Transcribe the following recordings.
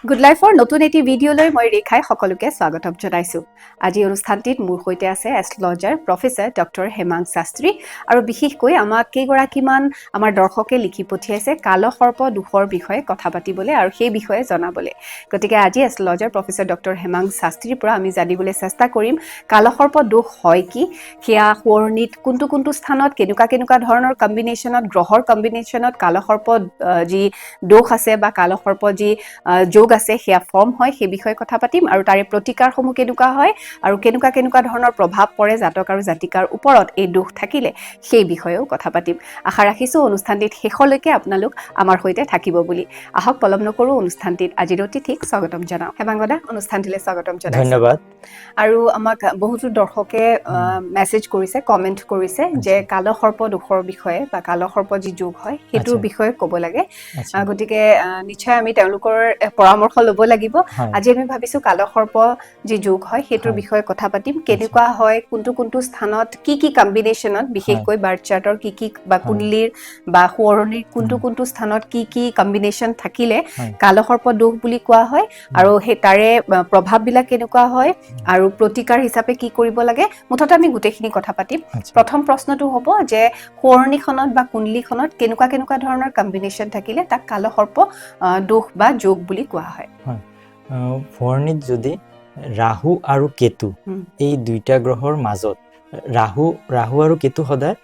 Good লাইফৰ নতুন এটি ভিডিঅ'লৈ মই ৰেখাই সকলোকে স্বাগতম জনাইছোঁ। আজি অনুষ্ঠানটিত মোৰ সৈতে আছে astrologer professor doctor Hemang Shastri আৰু বিশেষকৈ আমাক কেইগৰাকীমান আমাৰ দৰ্শকে লিখি পঠিয়াইছে কালসৰ্প দোষৰ বিষয়ে কথা পাতিবলৈ আৰু সেই বিষয়ে জনাবলৈ। গতিকে আজি এষ্ট্ৰলজাৰ প্ৰফেচাৰ ডক্টৰ হেমাং শাস্ত্ৰীৰ পৰা আমি জানিবলৈ চেষ্টা কৰিম কালসৰ্প দোষ হয় কি, সেয়া সোঁৱৰণিত কোনটো স্থানত কেনেকুৱা ধৰণৰ কম্বিনেশ্যনত গ্ৰহৰ কম্বিনেশ্যনত কালসৰ্প যি দোষ আছে বা কালসৰ্প যি যোগ আছে সেয়া ফৰ্ম হয়, সেই বিষয়ে কথা পাতিম আৰু তাৰে প্ৰতিকাৰসমূহ কেনেকুৱা হয় আৰু কেনেকুৱা ধৰণৰ প্ৰভাৱ পৰে জাতক আৰু জাতিকাৰ ওপৰত এই দোষ থাকিলে সেই বিষয়েও কথা পাতিম। আশা ৰাখিছোঁ অনুষ্ঠানটিত শেষলৈকে আপোনালোক আমাৰ সৈতে থাকিব বুলি। আহক পলম নকৰোঁ, অনুষ্ঠানটিত আজিৰ অতিথিক স্বাগতম জনাওঁ। হেমাংগদা, অনুষ্ঠানটিলৈ স্বাগতম জনাইছোঁ। ধন্যবাদ। আৰু আমাক বহুতো দৰ্শকে মেছেজ কৰিছে, কমেণ্ট কৰিছে যে কালসৰ্প দোষৰ বিষয়ে বা কালসৰ্প যি যোগ হয় সেইটোৰ বিষয়ে ক'ব লাগে। গতিকে নিশ্চয় আমি তেওঁলোকৰ পৰামৰ্শ ল'ব লাগিব। আজি আমি ভাবিছোঁ কালসৰ্প যি যোগ হয় সেইটোৰ বিষয়ে কথা পাতিম। কেনেকুৱা হয়, কোনটো স্থানত কি কম্বিনেশ্যনত, বিশেষকৈ বাৰ্থ চাৰ্টৰ কি বা কুণ্ডলীৰ বা সোঁৱৰণিৰ কোনটো স্থানত কি কম্বিনেশ্যন থাকিলে কালসৰ্প দোষ বুলি কোৱা হয় আৰু সেই তাৰে প্ৰভাৱবিলাক কেনেকুৱা হয় আৰু প্ৰতিকাৰ হিচাপে কি কৰিব লাগে, মুঠতে আমি গোটেইখিনি কথা পাতিম। প্ৰথম প্ৰশ্নটো হ'ব যে সোঁৱৰণিখনত বা কুণ্ডলীখনত কেনেকুৱা ধৰণৰ কম্বিনেশ্যন থাকিলে তাক কালসৰ্প দোষ বা যোগ বুলি কোৱা হয়। সোঁৱৰণিত যদি ৰাহু আৰু কেতু এই দুইটা গ্ৰহৰ মাজত ৰাহু আৰু কেতু সদায়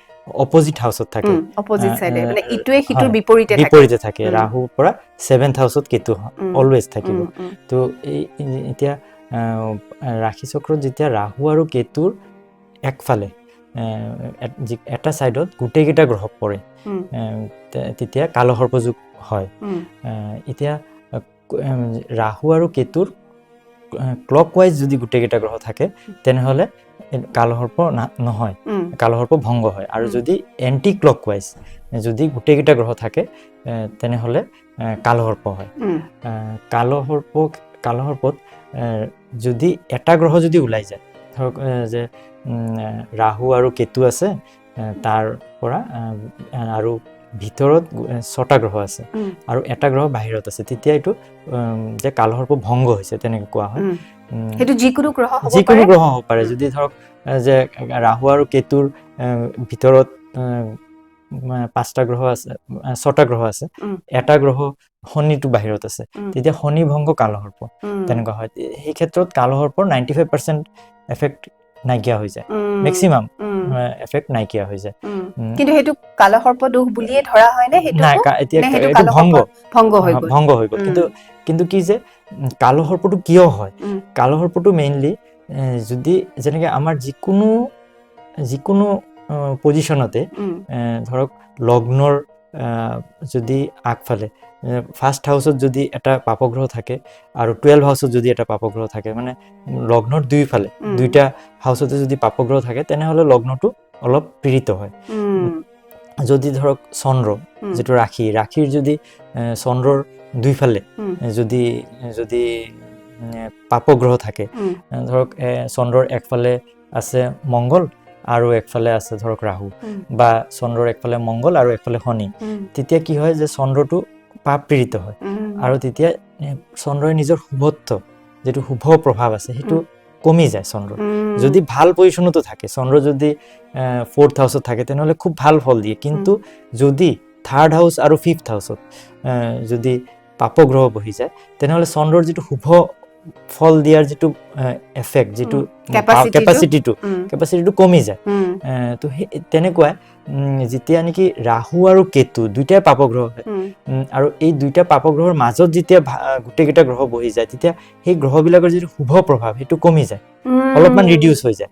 অপজিট হাউচত থাকে, অপজিট সাইডে, মানে ইটোৱে সিটোৰ বিপৰীতে থাকে। ৰাহুৰ পৰা 7th হাউচত কেতু অলৱেজ থাকিব। তো এতিয়া ৰাশি চক্ৰত যেতিয়া ৰাহু আৰু কেতুৰ একফালে এটা চাইডত গোটেইকেইটা গ্ৰহ পৰে তেতিয়া কালসৰ্প যোগ হয়। এতিয়া ৰাহু আৰু কেতুৰ ক্লকৱাইজ যদি গোটেইকেইটা গ্ৰহ থাকে তেনেহ'লে কালসৰ্প নহয়, কালসৰ্প ভংগ হয়। আৰু যদি এণ্টি ক্লকৱাইজ যদি গোটেইকেইটা গ্ৰহ থাকে তেনেহ'লে কালসৰ্প হয়। কালসৰ্পত যদি এটা গ্ৰহ যদি ওলাই যায়, ধৰক যে ৰাহু আৰু কেতু আছে, তাৰ পৰা আৰু ভিতৰত 6টা গ্ৰহ আছে আৰু এটা গ্ৰহ বাহিৰত আছে, তেতিয়া এইটো যে কালসৰ্প ভংগ হৈছে তেনেকৈ কোৱা হয়। সেইটো যিকোনো গ্ৰহ হ'ব পাৰে। যদি ধৰক যে ৰাহু আৰু কেতুৰ ভিতৰত 5টা গ্ৰহ আছে, 6টা গ্ৰহ আছে, এটা গ্ৰহ শনিটো বাহিৰত আছে, তেতিয়া শনি ভংগ কালসৰ্প তেনেকুৱা হয়। সেই ক্ষেত্ৰত কালসৰ্পৰ 95% এফেক্ট নাইকিয়া হৈ যায়, মেক্সিমাম এফেক্ট নাইকিয়া হৈ যায়। কিন্তু সেইটো কালসৰ্প দোষ বুলিয়ে ধৰা হয় নে? এইটো ভংগ হৈ গ'ল। কিন্তু কি যে কালসৰ্পটো কিয় হয়? কালসৰ্পটো মেইনলি যদি যেনেকে আমাৰ যিকোনো পজিশ্যনতে ধৰক লগ্নৰ যদি আগফালে 1st হাউচত যদি এটা পাপগ্ৰহ থাকে আৰু 12 হাউচত যদি এটা পাপগ্ৰহ থাকে, মানে লগ্নৰ দুইফালে দুইটা হাউচতে যদি পাপগ্ৰহ থাকে তেনেহ'লে লগ্নটো অলপ পীড়িত হয়। যদি ধৰক চন্দ্ৰ যিটো ৰাশিৰ যদি চন্দ্ৰৰ দুইফালে যদি পাপগ্ৰহ থাকে, ধৰক চন্দ্ৰৰ একফালে আছে মংগল আৰু একফালে আছে ধৰক ৰাহু, বা চন্দ্ৰৰ একফালে মংগল আৰু একফালে শনি, তেতিয়া কি হয় যে চন্দ্ৰটো পাপ পীড়িত হয় আৰু তেতিয়া চন্দ্ৰই নিজৰ শুভত্ব যিটো শুভ প্ৰভাৱ আছে সেইটো কমি যায় চন্দ্ৰৰ। যদি ভাল পজিশ্যনতো থাকে, চন্দ্ৰ যদি 4th হাউচত থাকে তেনেহ'লে খুব ভাল ফল দিয়ে। কিন্তু যদি 3rd হাউচ আৰু 5th হাউচত যদি পাপগ্ৰহ বহি যায় তেনেহ'লে চন্দ্ৰৰ যিটো শুভ ফল দিয়াৰ যিটো এফেক্ট, যিটো কেপাচিটিটো কমি যায়। তো তেনেকুৱাই যেতিয়া নেকি ৰাহু আৰু কেতু দুইটাই পাপগ্ৰহ হয় আৰু এই দুইটা পাপগ্ৰহৰ মাজত যেতিয়া গোটেইকেইটা গ্ৰহ বহি যায়, তেতিয়া সেই গ্ৰহবিলাকৰ যিটো শুভ প্ৰভাৱ সেইটো কমি যায়, অলপমান ৰিডিউচ হৈ যায়।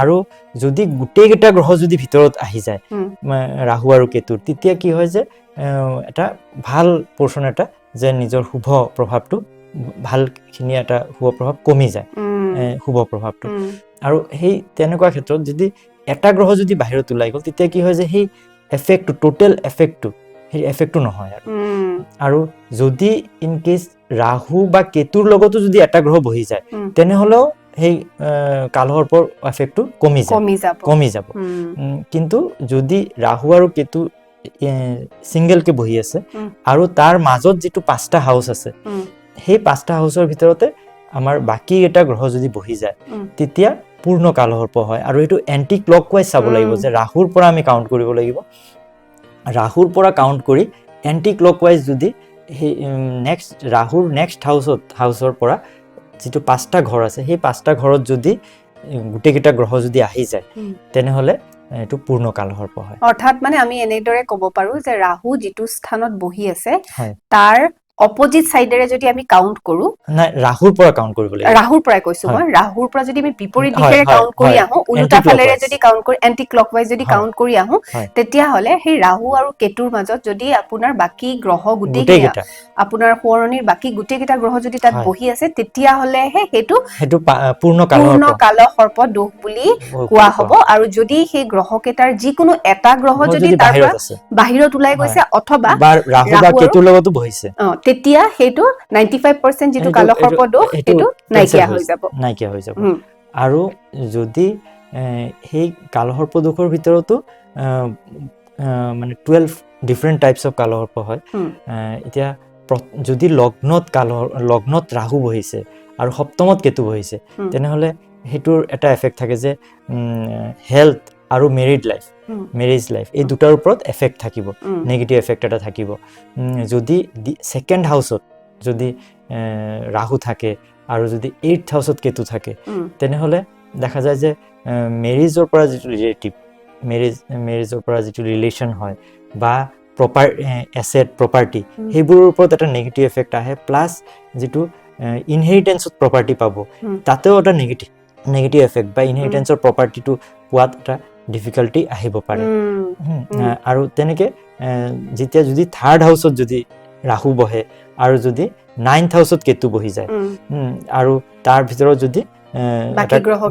আৰু যদি গোটেইকেইটা গ্ৰহ যদি ভিতৰত আহি যায় ৰাহু আৰু কেতুৰ, তেতিয়া কি হয় যে এটা ভাল পৰ্চন এটা যে নিজৰ শুভ প্ৰভাৱটো ভালখিনি এটা শুভ প্ৰভাৱ কমি যায়, শুভ প্ৰভাৱটো। আৰু সেই তেনেকুৱা ক্ষেত্ৰত যদি এটা গ্ৰহ যদি বাহিৰত ওলাই গ'ল, তেতিয়া কি হয় যে সেই এফেক্টটো, টোটেল এফেক্টটো, সেই এফেক্টটো নহয়। আৰু যদি ইন কেছ ৰাহু বা কেতুৰ লগতো যদি এটা গ্ৰহ বহি যায় তেনেহ'লেও সেই কালসৰ্পৰ এফেক্টটো কমি যাব। কিন্তু যদি ৰাহু আৰু কেতু ছিংগেলকে বহি আছে আৰু তাৰ মাজত যিটো 5টা হাউচ আছে সেই 5টা হাউচৰ ভিতৰতে আমাৰ বাকী এটা গ্ৰহ যদি বহি যায় তেতিয়া পূৰ্ণ কালসৰ্প হয় আৰু এইটো এন্টি ক্লকৱাইজ চাব লাগিব যে ৰাহুৰ পৰা আমি কাউন্ট কৰিব লাগিব ৰাহুৰ পৰা কাউন্ট কৰি এন্টি ক্লকৱাইজ যদি সেই নেক্সট ৰাহুৰ নেক্সট হাউচৰ পৰা যেটো 5টা ঘৰ আছে সেই 5টা ঘৰত যদি গুটেকিটা গ্ৰহ যদি আহি যায় তেনেহলে এটো পূৰ্ণ কালসৰ্প হয় অৰ্থাৎ মানে আমি এনেদৰে ক'ব পাৰো যে ৰাহু যেটো স্থানত বহি আছে তাৰ অপোজিট সাইডেৰে যদি আমি কাউন্ট কৰো নাই ৰাহুৰ পৰা কাউন্ট কৰিব লাগিব ৰাহুৰ পৰা কৈছো মই ৰাহুৰ পৰা যদি আমি বিপৰীত দিশেৰে কাউন্ট কৰি আহো উল্টা ফালেৰে যদি কাউন্ট কৰি এন্টি ক্লকৱাইজ যদি কাউন্ট কৰি আহো তেতিয়া হলে সেই ৰাহু আৰু কেতুৰ মাজত যদি আপোনাৰ বাকি গ্ৰহ গুটেকিটা আপোনাৰ সোঁৱৰণিৰ বাকি গুটেকিটা গ্ৰহ যদি তাত বহি আছে তেতিয়া হলে হেতু পূৰ্ণ কালসৰ্প দোষ বুলি কোৱা হ'ব আৰু যদি সেই গ্ৰহকেটাৰ যিকোনো এটা গ্ৰহ যদি তাৰ পৰা বাহিৰত ওলাই গৈছে অথবা ৰাহু বা কেতুৰ লগতো বহিছে তেতিয়া হেতু 95% যেটো কালসৰ্প দোষ হেতু নাইকিয়া হৈ যাব আৰু যদি সেই কালসৰ্প দোষৰ ভিতৰতো মানে 12 ডিফাৰেন্ট টাইপস অফ কালসৰ্প হয় এতিয়া যদি লগ্নত ৰাহু বহিছে আৰু সপ্তমত কেতু বহিছে তেনেহলে হেতুৰ এটা এফেক্ট থাকে যে হেলথ আৰু মেৰিড লাইফ এই দুটাৰ ওপৰত এফেক্ট থাকিব নেগেটিভ এফেক্ট এটা থাকিব যদি সেকেন্ড হাউসত যদি ৰাহু থাকে আৰু যদি 8th হাউসত কেতু থাকে তেনেহলে দেখা যায় যে মেৰিজৰ পৰা যেটো ৰিলেটিভ মেৰিজৰ পৰা যেটো ৰিলেশন হয় বা প্ৰপাৰ এসেট প্ৰপাৰ্টি হেবোৰৰ ওপৰত এটা নেগেটিভ এফেক্ট আহে প্লাস যেটো ইনহেৰিটেন্সত প্ৰপাৰ্টি পাবো তাতেও এটা নেগেটিভ এফেক্ট বা ইনহেৰিটেন্সৰ প্ৰপাৰ্টিটো পোৱাত এটা ডিফিকাল্টি আহিব পাৰে আৰু তেনেকে যেতিয়া যদি থাৰ্ড হাউসত যদি ৰাহু বহে আৰু যদি 9th হাউসত কেতু বহি যায় আৰু তাৰ ভিতৰত যদি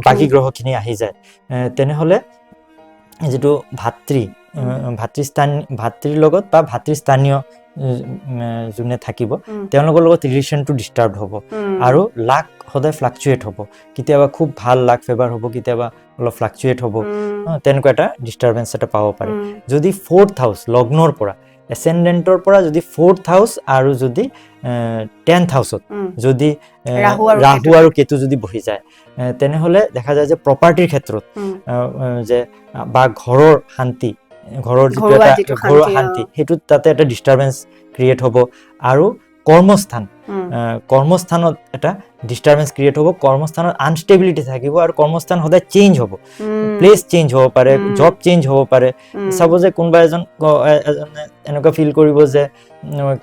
বাকি গ্ৰহখিনি আহি যায় তেনেহলে যেটো ভাতৃৰ লগত বা ভাতৃস্থানীয় জুনে থাকিব তেওঁলোকৰ লগত ৰিলেশনটো ডিস্টাৰ্ব হ'ব আৰু লাক সদায় ফ্লাকচুৱেট হ'ব কিতিয়াবা খুব ভাল লাক ফেভাৰ হ'ব কিতিয়াবা অলপ ফ্লাকচুৱেট হ'ব তেনেকুৱা এটা ডিস্টাৰবেন্স এটা পাব পাৰে যদি 4th হাউস লগ্নৰ পৰা এসেন্ডেন্টৰ পৰা যদি 4th হাউস আৰু যদি 10th হাউসত যদি ৰাহু আৰু কেতু যদি বহি যায় তেনেহলে দেখা যায় যে প্ৰপাৰ্টিৰ ক্ষেত্ৰত যে বা ঘৰৰ শান্তি ঘৰৰ যেটো ঘৰৰ শান্তি হেতু তাতে এটা ডিস্টাৰবেন্স ক্ৰিয়েট হ'ব আৰু কৰ্মস্থানত এটা ডিস্টাৰবেন্স ক্ৰিয়েট হ'ব কৰ্মস্থানত আনষ্টেবিলিটি থাকিব আৰু কৰ্মস্থান সদায় চেঞ্জ হ'ব প্লেস চেঞ্জ হ'ব পাৰে জব চেঞ্জ হ'ব পাৰে সাপোজ যে কোনবা এজন এনেকুৱা ফিল কৰিব যে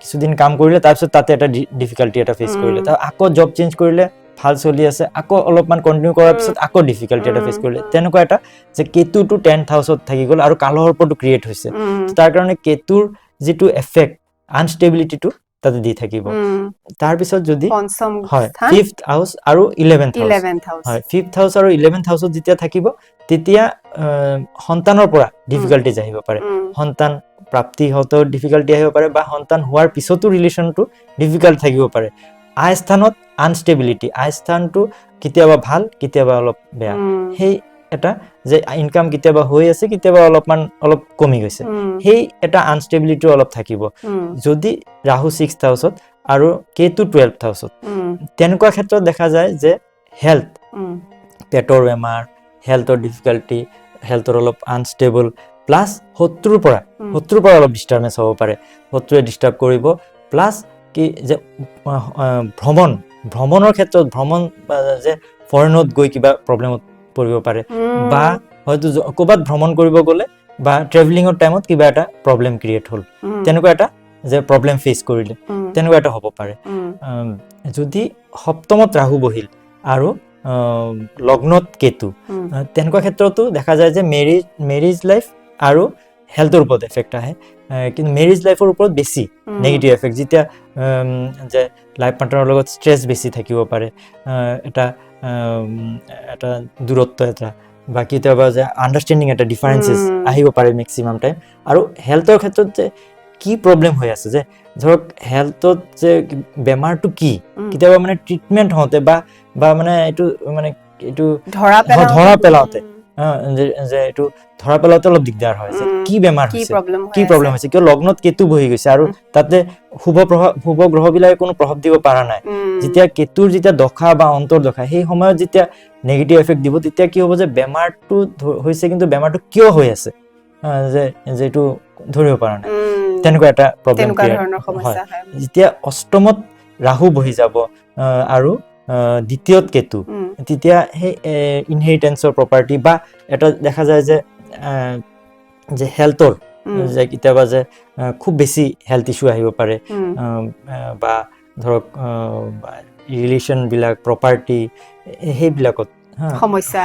কিছুদিন কাম কৰিলে তাৰ পিছত তাতে এটা ডিফিকাল্টি এটা ফেস কৰিলে তাৰ আকৌ জব চেঞ্জ কৰিলে ভাল চলি আছে আকৌ অলপমান কন্টিনিউ কৰাৰ পিছত আকৌ ডিফিকাল্টি এটা ফেস কৰিলে তেনেকুৱা এটা যে কেতু টু 10th হাউসত থাকি গল আৰু কালসৰ্পটো ক্ৰিয়েট হৈছে তাৰ কাৰণে কেতুৰ যেটো এফেক্ট আনষ্টেবিলিটিটো তাতে দি থাকিব তাৰ পিছত যদি হয় 5th হাউস আৰু 11th হাউস হয় 5th হাউস আৰু 11th হাউসত যেতিয়া থাকিব তেতিয়া সন্তানৰ পৰা ডিফিকাল্টিজ আহিব পাৰে সন্তান প্ৰাপ্তি হতো ডিফিকাল্টি আহিব পাৰে বা সন্তান হোৱাৰ পিছতো ৰিলেশনটো ডিফিকাল্ট থাকিব পাৰে আই স্থানত আনষ্টেবিলিটি আই স্থানটো কিতিয়াবা ভাল কিতিয়াবা অলপ বেয়া সেই এটা যে ইনকাম কিতিয়াবা হৈ আছে কিতিয়াবা অলপ কমি গৈছে সেই এটা আনষ্টেবিলিটি অলপ থাকিব যদি ৰাহু 6th হাউসত আৰু কেতু 12th হাউসত তেনেকুৱা ক্ষেত্ৰত দেখা যায় যে হেলথ পেটৰ বেমাৰ হেলথৰ ডিফিকাল্টি হেলথৰ অলপ আনষ্টেবল প্লাস শত্ৰুৰ পৰা অলপ ডিস্টাৰবেন্স হ'ব পাৰে শত্ৰুৱে ডিস্টাৰ্ব কৰিব প্লাস কি যে ভ্ৰমণৰ ক্ষেত্ৰত যে ফৰেনত গৈ কিবা প্ৰবলেমত পৰিব পাৰে বা হয়তো কোবাত ভ্ৰমণ কৰিব গলে বা ট্ৰেভেলিংৰ টাইমত কিবা এটা প্ৰবলেম ক্ৰিয়েট হ'ল তেনেকুৱা এটা যে প্ৰবলেম ফেস কৰিলে তেনেকুৱা এটা হ'ব পাৰে যদি সপ্তমত ৰাহু বহিল আৰু লগ্নত কেতু তেনেকুৱা ক্ষেত্ৰতো দেখা যায় যে মেৰিজ লাইফ আৰু হেলথৰ ওপৰত এফেক্ট আহে কিন্তু মেৰিজ লাইফৰ ওপৰত বেছি নেগেটিভ এফেক্ট যেতিয়া যে লাইফ পাৰ্টনাৰৰ লগত ষ্ট্ৰেছ বেছি থাকিব পাৰে এটা দূৰত্ব এটা বা কিতিয়াবা যে আন্ডাৰষ্টেণ্ডিং এটা ডিফাৰেন্সেস আহিব পাৰে মেক্সিমাম টাইম আৰু হেলথৰ ক্ষেত্ৰত যে কি প্ৰবলেম হৈ আছে যে ধৰক হেলথত যে বেমাৰটো কি কিতিয়াবা মানে ট্ৰিটমেন্ট হওঁতে বা মানে এইটো ধৰা পেলাওতে যে এইটো ধৰা পেলাওতে অলপ দিগদাৰ হয় যে কি বেমাৰ হৈছে, কি প্ৰব্লেম হৈছে, কিয় লগ্নত কেতু বহি গৈছে আৰু তাতে শুভ গ্ৰহবিলাকে কোনো প্ৰভাৱ দিব পৰা নাই। যেতিয়া কেতুৰ যেতিয়া দশা বা অন্তৰ্দশা সেই সময়ত যেতিয়া নেগেটিভ এফেক্ট দিব, তেতিয়া কি হ'ব যে বেমাৰটো হৈছে কিন্তু বেমাৰটো কিয় হৈ আছে যে এইটো ধৰিব পৰা নাই, তেনেকুৱা এটা প্ৰব্লেম হয়। যেতিয়া অষ্টমত ৰাহু বহি যাব আৰু দ্বিতীয়ত কেতু, তেতিয়া সেই ইনহেৰিটেন্সৰ প্ৰপাৰ্টি বা এটা দেখা যায় যে হেল্থৰ যে কেতিয়াবা যে খুব বেছি হেল্থ ইছ্যু আহিব পাৰে, বা ধৰক ৰিলেশ্যন বিলাক, প্ৰপাৰ্টি, সেইবিলাকত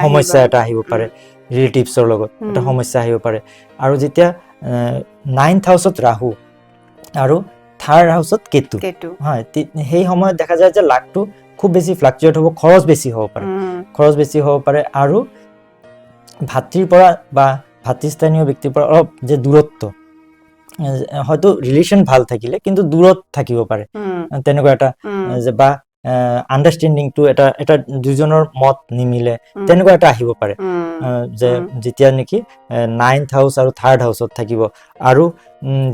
সমস্যা এটা আহিব পাৰে, ৰিলেটিভছৰ লগত এটা সমস্যা আহিব পাৰে। আৰু যেতিয়া 9th হাউচত ৰাহু আৰু 3rd হাউচত কেতু হয়, সেই সময়ত দেখা যায় যে লাকটো খুব বেছি ফ্লাকচুৱেট হ'ব, খৰচ বেছি হ'ব পাৰে আৰু ভাতৃৰ পৰা বা ভাতৃস্থানীয় ব্যক্তিৰ পৰা অলপ যে দূৰত্ব, হয়তো ৰিলেশ্যন ভাল থাকিলে কিন্তু দূৰত থাকিব পাৰে, তেনেকুৱা এটা যে বা আণ্ডাৰষ্টেণ্ডিংটো এটা দুজনৰ মত নিমিলে, তেনেকুৱা এটা আহিব পাৰে যে যেতিয়া নেকি 9th হাউচ আৰু 3rd হাউচত থাকিব। আৰু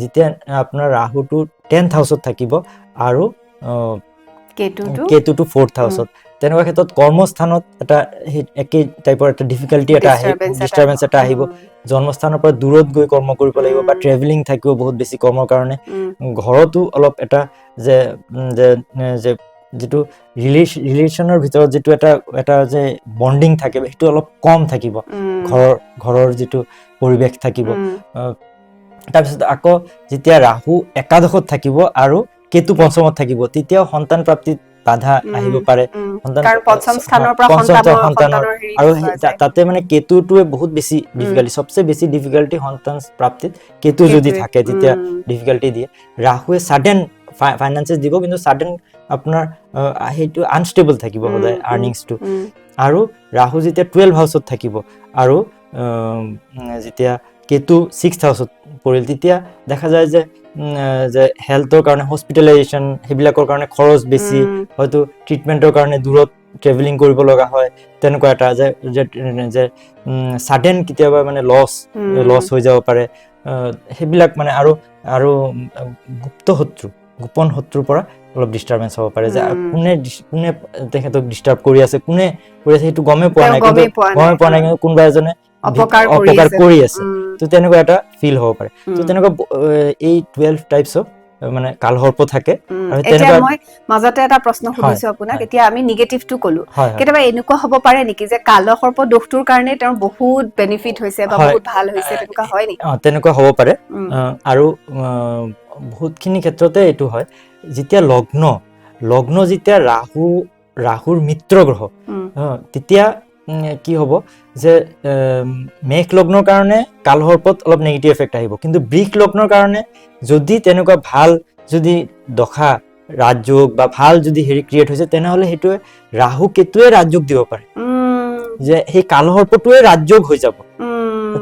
যেতিয়া আপোনাৰ ৰাহুটো 10th হাউচত থাকিব আৰু কেতুটো 4th হাউচত, তেনেকুৱা ক্ষেত্ৰত কৰ্মস্থানত এটা একেই টাইপৰ এটা ডিফিকাল্টি এটা আহিব, ডিষ্টাৰবেন্স এটা আহিব। জন্মস্থানৰ পৰা দূৰত গৈ কৰ্ম কৰিব লাগিব বা ট্ৰেভেলিং থাকিব বহুত বেছি কৰ্মৰ কাৰণে। ঘৰতো অলপ এটা যে যিটো ৰিলেশ্যনৰ ভিতৰত যিটো এটা যে বণ্ডিং থাকে সেইটো অলপ কম থাকিব, ঘৰৰ যিটো পৰিৱেশ থাকিব। তাৰপিছত আকৌ যেতিয়া ৰাহু একাদশত থাকিব আৰু কেতু পঞ্চমত থাকিব, তেতিয়াও সন্তান প্ৰাপ্তিত বাধা আহিব পাৰে, সন্তানৰ। আৰু তাতে মানে কেতুটোৱে বহুত বেছি ডিফিকাল্টি, সবচে বেছি ডিফিকাল্টি সন্তান প্ৰাপ্তিত কেতু যদি থাকে তেতিয়া ডিফিকাল্টি দিয়ে। ৰাহুৱে সাডেন ফাইনেন্সেস দিব, কিন্তু সাডেন আপোনাৰ সেইটো আনষ্টেবল থাকিব সদায় আৰ্নিংছটো। আৰু ৰাহু যেতিয়া 12 হাউচত থাকিব আৰু যেতিয়া কেতু 6th হাউচত পৰিল, তেতিয়া দেখা যায় যে হেল্থৰ কাৰণে হস্পিটেলাইজেশ্যন, সেইবিলাকৰ কাৰণে খৰচ বেছি, হয়তো ট্ৰিটমেণ্টৰ কাৰণে দূৰত ট্ৰেভেলিং কৰিব লগা হয়, তেনেকুৱা এটা যে সাডেন কেতিয়াবা মানে লছ হৈ যাব পাৰে। সেইবিলাক মানে আৰু গোপন শত্ৰুৰ পৰা অলপ ডিষ্টাৰবেন্স হ'ব পাৰে, যে কোনে তেখেতক ডিষ্টাৰ্ব কৰি আছে, সেইটো গমেই পোৱা নাই, কিন্তু কোনোবা এজনে অপকাৰ কৰি আছে, তো তেনেকুৱা এটা ফিল হ'ব পাৰে। তো তেনেকুৱা এই 12 টাইপছ অফ মানে কালসৰ্প থাকে। এতিয়া মই মাজতে এটা প্ৰশ্ন সুধিছো আপোনাক, এতিয়া আমি নিগেটিভটো ক'লো, কেতিয়াবা এনেকুৱা হ'ব পাৰে নেকি যে কালসৰ্প দোষটোৰ কাৰণে তেওঁৰ বহুত বেনিফিট হৈছে বা বহুত ভাল হৈছে, তেনেকুৱা হয় নেকি? তেনেকুৱা হ'ব পাৰে। আৰু বহুতখিনি ক্ষেত্ৰতে এইটো হয়, যেতিয়া লগ্ন যেতিয়া ৰাহুৰ মিত্ৰ গ্ৰহ, তেতিয়া কি হ'ব যে মেঘ লগ্নৰ কাৰণে কালসৰ্পত অলপ নেগেটিভ এফেক্ট আহিব, কিন্তু বৃষ লগ্নৰ কাৰণে যদি তেনেকুৱা ভাল যদি দশা ৰাজযোগ বা ভাল যদি ক্ৰিয়েট হৈছে, তেনেহলে সেইটোৱে ৰাহু কেতুৱে ৰাজযোগ দিব পাৰে, যে সেই কালসৰ্পটোৱে ৰাজযোগ হৈ যাব,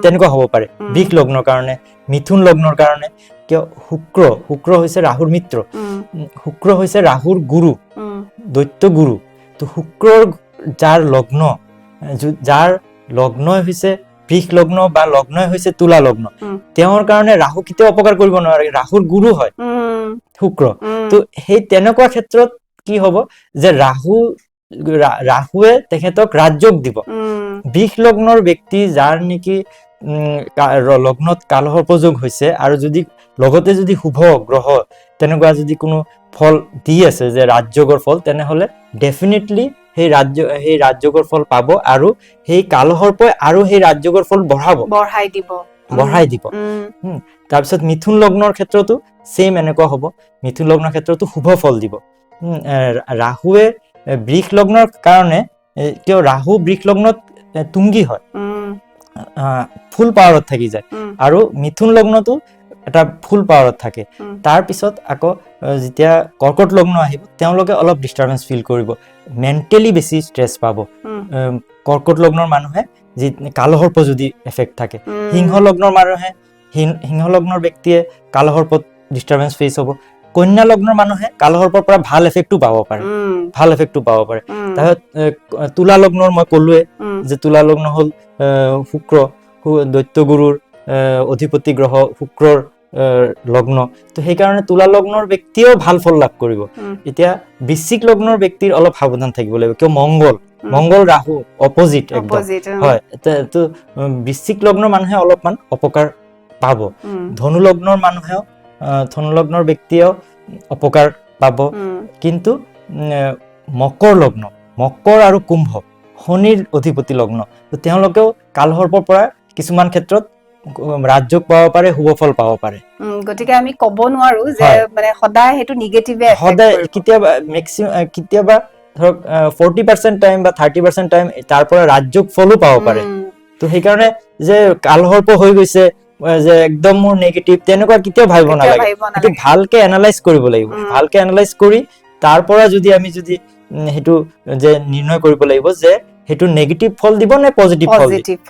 তেনেকুৱা হ'ব পাৰে বৃষ লগ্নৰ কাৰণে। মিথুন লগ্নৰ কাৰণে কিয় শুক্ৰ হৈছে ৰাহুৰ মিত্ৰ, শুক্ৰ হৈছে ৰাহুৰ গুৰু, দৈত্য গুৰু। তো শুক্ৰৰ যাৰ লগ্নই হৈছে বৃষ লগ্ন বা লগ্নই হৈছে তুলা লগ্ন, তেওঁৰ কাৰণে ৰাহু কেতিয়াও অপকাৰ কৰিব নোৱাৰে, ৰাহুৰ গুৰু হয় শুক্ৰ। তো সেই তেনেকুৱা ক্ষেত্ৰত কি হ'ব যে ৰাহুৱে তেখেতক ৰাজযোগ দিব। বৃষ লগ্নৰ ব্যক্তি যাৰ নেকি লগ্নত কালসৰ্পযোগ হৈছে, আৰু যদি লগতে যদি শুভ গ্ৰহ তেনেকুৱা যদি কোনো ফল দি আছে যে ৰাজযোগৰ ফল, তেনেহলে ডেফিনেটলি সেই ৰাজযোগৰ ফল পাব, আৰু সেই কালসৰ্পই আৰু সেই ৰাজযোগৰ ফল বঢ়াই দিব। তাৰপিছত মিথুন লগ্নৰ ক্ষেত্ৰতো সেম এনেকুৱা হ'ব, মিথুন লগ্নৰ ক্ষেত্ৰতো শুভ ফল দিব। ৰাহুৱে বৃষ লগ্নৰ কাৰণে কিয় ৰাহু বৃষ লগ্নত তুংগী হয়, ফুল পাৱাৰত থাকি যায়, আৰু মিথুন লগ্নতো এটা ফুল পাৱাৰত থাকে। তাৰ পিছত আকৌ যেতিয়া কৰ্কট লগ্ন আহিব, তেওঁলোকে অলপ ডিষ্টাৰবেন্স ফিল কৰিব, মেণ্টেলি বেছি ষ্ট্ৰেছ পাব কৰ্কট লগ্নৰ মানুহে, যি কালসৰ্প যদি এফেক্ট থাকে। সিংহ লগ্নৰ মানুহে, সিংহ লগ্নৰ ব্যক্তিয়ে কালসৰ্পত ডিষ্টাৰবেন্স ফেচ হ'ব, কন্যা লগ্নৰ মানুহে কালসৰ্পৰ পৰা ভাল এফেক্টটো পাব পাৰে, ভাল এফেক্টটো পাব পাৰে। তাৰপিছত তুলা লগ্নৰ মই ক'লোৱে যে তুলা লগ্ন হ'ল শুক্ৰ, দৈত্যগুৰুৰ অধিপতি গ্ৰহ শুক্ৰৰ লগ্ন, তো সেইকাৰণে তুলা লগ্নৰ ব্যক্তিয়েও ভাল ফল লাভ কৰিব। এতিয়া বৃশ্চিক লগ্নৰ ব্যক্তিৰ অলপ সাৱধান থাকিব লাগিব, কিয় মংগল ৰাহু অপজিট একদম, হয়। তো বৃশ্চিক লগ্নৰ মানুহে অলপমান অপকাৰ পাব। ধনু লগ্নৰ ব্যক্তিয়েও অপকাৰ পাব। কিন্তু মকৰ আৰু কুম্ভ শনিৰ অধিপতি লগ্ন, তো তেওঁলোকেও কালসৰ্পৰ পৰা কিছুমান ক্ষেত্ৰত ৰাজযোগ পাব পাৰে, শুভ ফল পাব পাৰে। গতিকে আমি ক'ব নোৱাৰো যে মানে সদায় সেইটো নিগেটিভে সদায়, কেতিয়াবা ধৰক 40% টাইম বা 30% টাইম তাৰ পৰা ৰাজযোগ ফলো পাব পাৰে। তো সেইকাৰণে যে কালসৰ্প হৈ গৈছে যে একদম মোৰ নেগেটিভ তেনেকুৱা কেতিয়াও ভাবিব নালাগে। সেইটো ভালকে এনালাইজ কৰিব লাগিব, ভালকে এনালাইজ কৰি তাৰ পৰা আমি সেইটো যে নিৰ্ণয় কৰিব লাগিব যে সেইটো নেগেটিভ ফল দিব নে পজিটিভ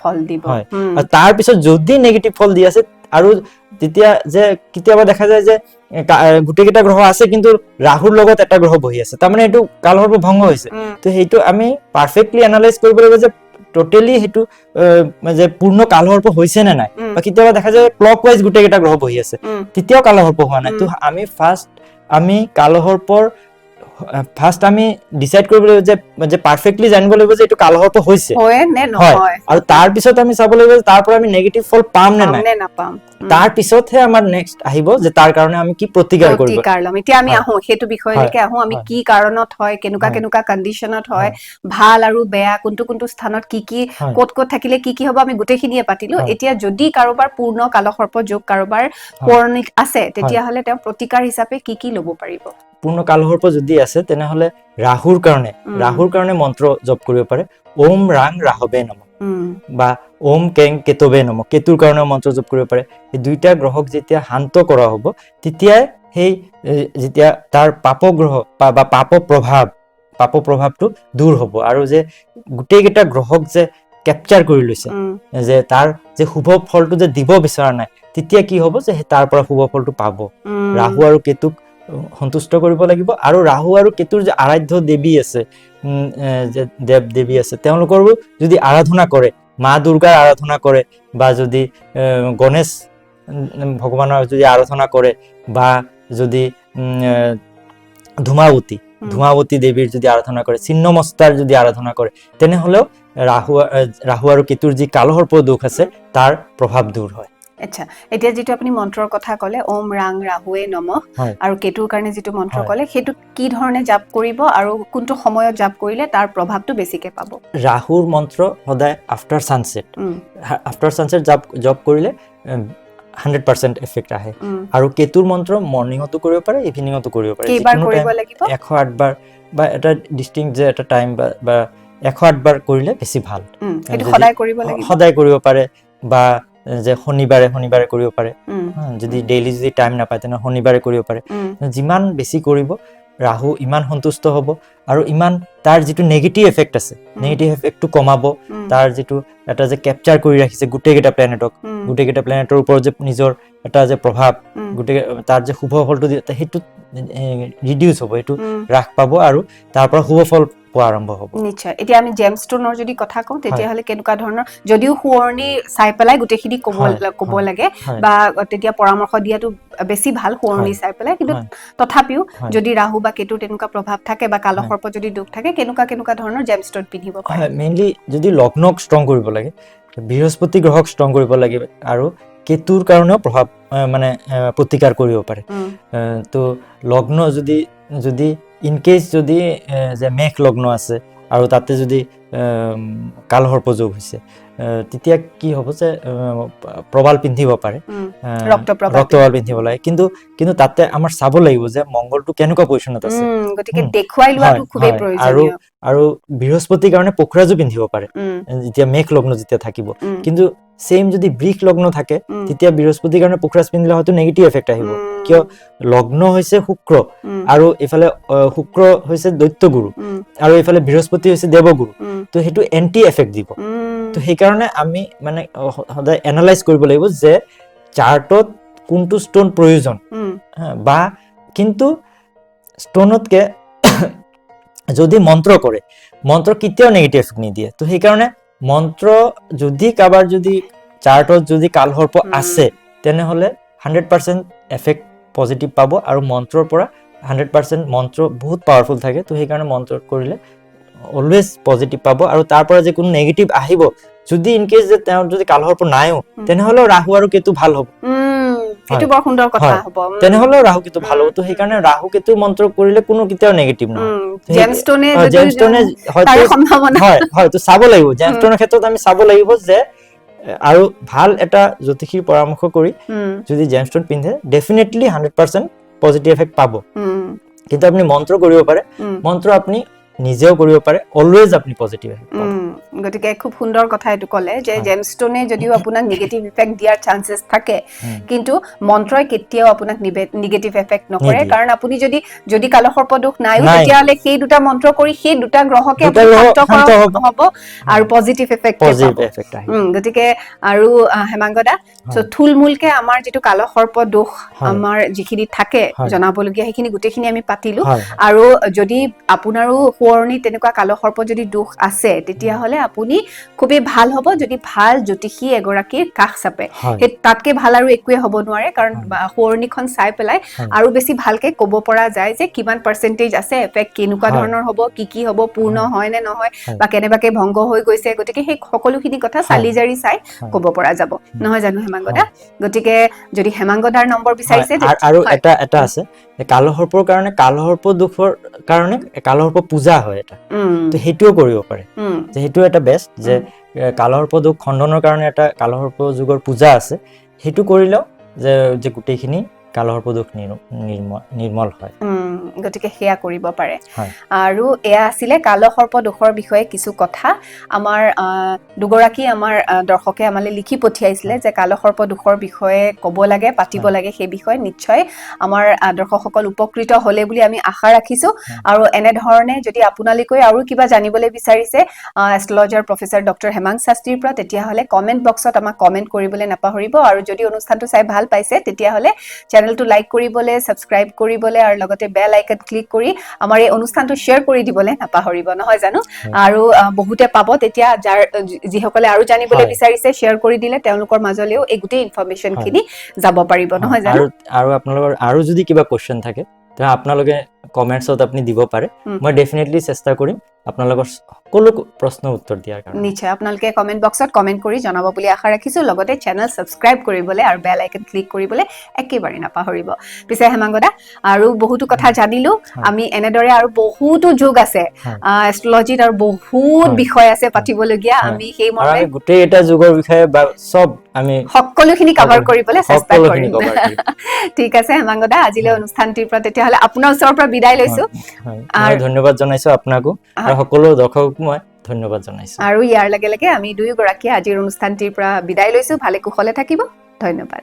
ফল দিব। হয়, আৰু তাৰ পিছত যদি নেগেটিভ ফল দি আছে আৰু তেতিয়া যে কেতিয়াবা দেখা যায় যে গোটেইকেইটা গ্ৰহ আছে কিন্তু ৰাহুৰ লগত এটা গ্ৰহ বহি আছে, তাৰমানে এইটো কালসৰ্প ভংগ হৈছে। তো সেইটো আমি পাৰফেক্টলি এনালাইজ কৰিব লাগিব যে টোটেলি সেইটো যে পূৰ্ণ কালসৰ্প হৈছে নে নাই, বা কেতিয়াবা দেখা যায় ক্লকৱাইজ গোটেইকেইটা গ্ৰহ বহি আছে তেতিয়াও কালসৰ্প হোৱা নাই। তো আমি কালসৰ্পৰ ফাৰ্ষ্ট আমি ডিসাইড কৰিব লাগিব যে পাৰফেক্টলি জানিব লাগিব যে এইটো কালসৰ্প হৈছে নে নহয়, আৰু তাৰ পিছত আমি চাব লাগিব যে তাৰ পৰা আমি নেগেটিভ ফল পাম নে নাই, তাৰ পিছতহে আমাৰ নেক্সট আহিব যে তাৰ কাৰণে আমি কি প্ৰতিকাৰ কৰিব। এতিয়া আমি আহো সেইটো বিষয়লৈকে আহো, আমি কি কাৰণত হয়, কেনেকুৱা কণ্ডিশনত হয়, ভাল আৰু বেয়া, কোনটো স্থানত কি ক'ত থাকিলে কি হ'ব, আমি গোটেইখিনিয়ে পাতিলো। এতিয়া যদি কাৰোবাৰ পূৰ্ণ কালসৰ্প যোগ কাৰোবাৰ কৰ্ণিক আছে, তেতিয়াহ'লে তেওঁ প্ৰতিকাৰ হিচাপে কি ল'ব পাৰিব? পূৰ্ণ কালসৰ্প যদি আছে তেনেহ'লে ৰাহুৰ কাৰণে মন্ত্ৰ জপ কৰিব পাৰে, ওম ৰাং ৰাহবে নমঃ বা ওম কেং কেতবে নমঃ, কেতুৰ কাৰণে মন্ত্ৰ জপ কৰিব পাৰে। এই দুইটা গ্ৰহক যেতিয়া শান্ত কৰা হ'ব তেতিয়াই সেই যেতিয়া তাৰ পাপগ্ৰহ বা পাপ প্ৰভাৱটো দূৰ হ'ব, আৰু যে গোটেইকেইটা গ্ৰহক যে কেপচাৰ কৰি লৈছে, যে তাৰ যে শুভ ফলটো যে দিব বিচৰা নাই, তেতিয়া কি হ'ব যে তাৰ পৰা শুভ ফলটো পাব। ৰাহু আৰু কেতুক সন্তুষ্ট কৰিব লাগিব, আৰু ৰাহু আৰু কেতুৰ যে আৰাধ্য দেৱী আছে, দেৱী আছে, তেওঁলোকৰো যদি আৰাধনা কৰে, মা দুৰ্গাৰ আৰাধনা কৰে, বা যদি গণেশ ভগৱানৰ যদি আৰাধনা কৰে, বা যদি ধূমাৱতী দেৱীৰ যদি আৰাধনা কৰে, ছিন্নমস্তাৰ যদি আৰাধনা কৰে, তেনেহ'লেও ৰাহু আৰু কেতুৰ যি কালসৰ্প দোষ আছে তাৰ প্ৰভাৱ দূৰ হয়। আচ্ছা, এতিয়া যিটো আপুনি মন্ত্ৰৰ কথা ক'লে, ওম ৰাং ৰাহুৱে নমঃ, আৰু কেতুৰ কাৰণে যিটো মন্ত্ৰ ক'লে, সেইটো কি ধৰণে জাপ কৰিব আৰু কোনটো সময়ত জাপ কৰিলে তাৰ প্ৰভাৱটো বেছিকে পাব? ৰাহুৰ মন্ত্ৰ সদায় আফটাৰ ছানছেট জাপ কৰিলে 100% এফেক্ট আহে, আৰু কেতুৰ মন্ত্ৰ মৰ্নিঙতো কৰিব পাৰে, ইভিনিঙতো কৰিব পাৰে। কেইবাৰ কৰিব লাগিব? 108 বাৰ, বা এটা ডিষ্টিংক্ট যে এটা টাইম বা 108 বাৰ কৰিলে বেছি ভাল। সেইটো সদায় কৰিব লাগিব? সদায় কৰিব পাৰে, বা যে শনিবাৰে কৰিব পাৰে। যদি ডেইলি যদি টাইম নাপায় তেনেহ'লে শনিবাৰে কৰিব পাৰে। যিমান বেছি কৰিব ৰাহু ইমান সন্তুষ্ট হ'ব, আৰু ইমান তাৰ যিটো নেগেটিভ এফেক্ট আছে, নেগেটিভ এফেক্টটো কমাব। তাৰ যিটো এটা যে কেপচাৰ কৰি ৰাখিছে গোটেইকেইটা প্লেনেটৰ ওপৰত যে নিজৰ এটা যে প্ৰভাৱ, গোটেই তাৰ যে শুভ ফলটো সেইটো ৰিডিউচ হ'ব, সেইটো হ্ৰাস পাব, আৰু তাৰ পৰা শুভ ফল পোৱা আৰম্ভ হ'ব। নিশ্চয়। এতিয়া আমি জেমষ্টোনৰ যদি কথা কওঁ, তেতিয়াহ'লে কেনেকুৱা ধৰণৰ, যদিও শুৱনি চাই পেলাই গোটেইখিনি ক'ব লাগে, বা তেতিয়া পৰামৰ্শ দিয়াটো বেছি ভাল শুৱনি চাই পেলাই, কিন্তু তথাপিও যদি ৰাহু বা কেতুৰ তেনেকুৱা প্ৰভাৱ থাকে, বা কালসৰ্প যদি দোষ থাকে, কেনেকুৱা ধৰণৰ জেমষ্টোন পিন্ধিব পাৰে? মেইনলি যদি লগ্নক ষ্ট্ৰং কৰিব লাগে, বৃহস্পতি গ্ৰহক ষ্ট্ৰং কৰিব লাগে, আৰু কেতুৰ কাৰণেও প্ৰভাৱ প্ৰতিকাৰ কৰিব পাৰে। তো লগ্ন যদি ইনকেছ যদি যে মেষ লগ্ন আছে আৰু তাতে যদি কালসৰ্প যোগ হৈছে, তেতিয়া কি হ'ব যে প্ৰবাল পিন্ধিব পাৰে, ৰক্তপ্ৰবাল পিন্ধিব লাগে। কিন্তু তাতে আমাৰ চাব লাগিব যে মংগলটো কেনেকুৱা পজিশ্যনত আছে, গতিকে দেখুৱাই লোৱাটো খুবেই প্ৰয়োজনীয়। আৰু বৃহস্পতিৰ কাৰণে পোখৰাজো পিন্ধিব পাৰে যেতিয়া মেষ লগ্ন যেতিয়া থাকিব। কিন্তু সেম যদি বৃষ লগ্ন থাকে, তেতিয়া বৃহস্পতিৰ কাৰণে পোখৰাজ পিন্ধিলে হয়তো নেগেটিভ এফেক্ট আহিব, কিয় লগ্ন হৈছে শুক্ৰ, আৰু এইফালে শুক্ৰ হৈছে দৈত্যগুৰু, আৰু এইফালে বৃহস্পতি হৈছে দেৱগুৰু, তো সেইটো এন্টি এফেক্ট দিব। তো সেইকাৰণে আমি মানে সদায় এনালাইজ কৰিব লাগিব যে চাৰ্টত কোনটো ষ্টোন প্ৰয়োজন, বা কিন্তু ষ্ট'নতকে যদি মন্ত্ৰ কৰে মন্ত্ৰ কেতিয়াও নেগেটিভ এফেক্ট নিদিয়ে তো সেইকাৰণে মন্ত্ৰ যদি কাৰোবাৰ যদি চাৰ্টত যদি কালসৰ্প আছে তেনেহলে 100% এফেক্ট পজিটিভ পাব আৰু মন্ত্ৰৰ পৰা 100% মন্ত্ৰ বহুত পাৱাৰফুল থাকে তো সেইকাৰণে মন্ত্ৰ কৰিলে অলৱেজ পজিটিভ পাব আৰু তাৰ পৰা যে কোনো নেগেটিভ আহিব যদি ইন কেস যে তেওঁৰ যদি কালসৰ্প নাইও তেনেহলে ৰাহু আৰু কেতু ভাল হ'ব এটো বৰ সুন্দৰ কথা হ'ব তেনেহলে ৰাহু কেতু ভাল হ'ব তো সেইকাৰণে ৰাহু কেতু মন্ত্ৰ কৰিলে কোনো কেতিয়াও নেগেটিভ নহয় জেমষ্টনে হয়তো সম্ভাৱনা হয় তো চাব লাগিব জেমষ্টনৰ ক্ষেত্ৰত আমি চাব লাগিব যে আৰু ভাল এটা জ্যোতিষীৰ পৰামৰ্শ কৰি যদি জেমষ্টন পিন্ধে ডেফিনেটলি 100% পজিটিভ এফেক্ট পাব কিন্তু আপুনি মন্ত্ৰ কৰিব পাৰে মন্ত্ৰ আপুনি নিজেও কৰিব পাৰে অলৱেজ আপুনি পজিটিভ এফেক্ট পাব গতিকে খুব সুন্দৰ কথা এটো ক'লে যে জেমষ্টনে যদিও আপোনাক নেগেটিভ ইফেক্ট দিয়াৰ চান্সেস থাকে কিন্তু মন্ত্ৰই কেতিয়াও আপোনাক নেগেটিভ এফেক্ট নকৰে কাৰণ আপুনি যদি কালসৰ্প দোষ নাইও তেতিয়ালে সেই দুটা মন্ত্ৰ কৰি সেই দুটা গ্ৰহকে আপুনি শান্ত হ'ব আৰু পজিটিভ এফেক্ট পাব গতিকে আৰু হেমাংগদা সো থুলমুলকে আমাৰ যেটো কালসৰ্প দোষ আমাৰ যিখিনি থাকে জনাবলগীয়া সেইখিনি গুটেখিনি আমি পাতিলো আৰু যদি আপোনাৰো পুৰণি তেনেকুৱা কালসৰ্প যদি দোষ আছে তেতিয়া হলে আপুনি খুবই ভাল হ'ব যদি ভাল জ্যোতিষী এগৰাকীৰ কাষ চাপে হে তাতকে ভাল আৰু একোৱে হ'ব নোৱাৰে কাৰণ পুৰণিখন চাই পেলাই আৰু বেছি ভালকে ক'ব পৰা যায় যে কিমান পাৰ্সেন্টেজ আছে এফেক্ট কিনুকা ধৰণৰ হ'ব কি হ'ব পূৰ্ণ হয় নে নহয় বা কেনেবাকে ভংগ হৈ গৈছে গতিকে সেই সকলোখিনি কথা চালিজাৰি চাই ক'ব পৰা যাব নহয় জানো হেমাংগদা গতিকে যদি হেমাংগদাৰ নম্বৰ বিচাৰিছে আৰু এটা আছে কালসৰ্পৰ কাৰণে কালসৰ্প দোষৰ কাৰণে কালসৰ্প পূজা হয় এটা তো হেতুও কৰিব পাৰে যে হেতু এটা বেষ্ট যে কালসৰ্প দোষ খণ্ডনৰ কাৰণে এটা কালসৰ্প যুগৰ পূজা আছে হেতু কৰিলেও যে গুটেখিনি কালসৰ্প দোষ নিৰ্মল হয় গতিকে হেয়া কৰিব পাৰে আৰু এয়া আছিলে কালসৰ্প দোষৰ বিষয়ে কিছু কথা আমাৰ দুগৰাকী আমাৰ দৰ্শকে আমালে লিখি পঠিয়াইছিলে যে কালসৰ্প দোষৰ বিষয়ে ক'ব লাগে পাতিব লাগে সেই বিষয়ে নিশ্চয় আমাৰ দৰ্শকসকল উপকৃত হ'লে বুলি আমি আশা ৰাখিছো আৰু এনে ধৰণে যদি আপোনালোকে আৰু কিবা জানিবলৈ বিচাৰিছে এষ্ট্ৰলজাৰ প্ৰফেসৰ ডক্টৰ হেমাং শাস্ত্ৰীৰ পৰা তেতিয়া হলে কমেন্ট বক্সত আমাক কমেন্ট কৰিবলৈ নাপাহৰিব আৰু যদি অনুষ্ঠানটো চাই ভাল পাইছে তেতিয়া হলে চেনেলটো লাইক কৰিবলৈ সাবস্ক্ৰাইব কৰিবলৈ আৰু লগতে বেল আইকন ক্লিক কৰি আমাৰ এই অনুষ্ঠানটো শেয়াৰ কৰি দিবলৈ নাপাহৰিব নহয় জানো আৰু বহুতে পাব তেতিয়া যাৰ যিসকলে আৰু জানিবলৈ বিচাৰিছে শেয়াৰ কৰি দিলে তেওঁলোকৰ মাজলৈও এই গোটেই ইনফৰমেশন খিনি যাব পাৰিব নহয় জানো আৰু আপোনালোকৰ আৰু যদি কিবা কোৱেশ্চন থাকে তে আপোনালোকে কমেন্টছত আপুনি দিব পাৰে মই ডেফিনেটলি চেষ্টা কৰিম আপোনালোকৰ সকলো প্ৰশ্ন উত্তৰ দিয়াৰ কাৰণে নিশ্চয় আপোনালোকে কমেন্ট বক্সত কমেন্ট কৰি জনাব বুলি আশা ৰাখিছো লগতে চেনেল সাবস্ক্ৰাইব কৰিবলৈ আৰু বেল আইকন ক্লিক কৰিবলৈ একেবাৰে নাপাহৰিব পিছে হেমাংগদা আৰু বহুতো কথা জানিলো আমি এনেদৰে আৰু বহুতো যোগ আছে এষ্ট্ৰলজিত আৰু বহুত বিষয় আছে পাতিবলগীয়া আমি সেই মতে আমি গোটেই এটা যুগৰ বিষয়ে সব আমি সকলোখিনি কভাৰ কৰিবলৈ চেষ্টা কৰিম ঠিক আছে হেমাংগদা আজিলৈ অনুষ্ঠানটিৰ পৰা তেতিয়া হলে আপোনাৰ ওচৰৰ পৰা বিদায় লৈছো আৰু ধন্যবাদ জনাইছো আপোনাকো আৰু সকলো দৰ্শকক মই ধন্যবাদ জনাইছো আৰু ইয়াৰ লগে লগে আমি দুয়োগৰাকী আজিৰ অনুষ্ঠানটিৰ পৰা বিদায় লৈছো ভালে কুশলে থাকিব ধন্যবাদ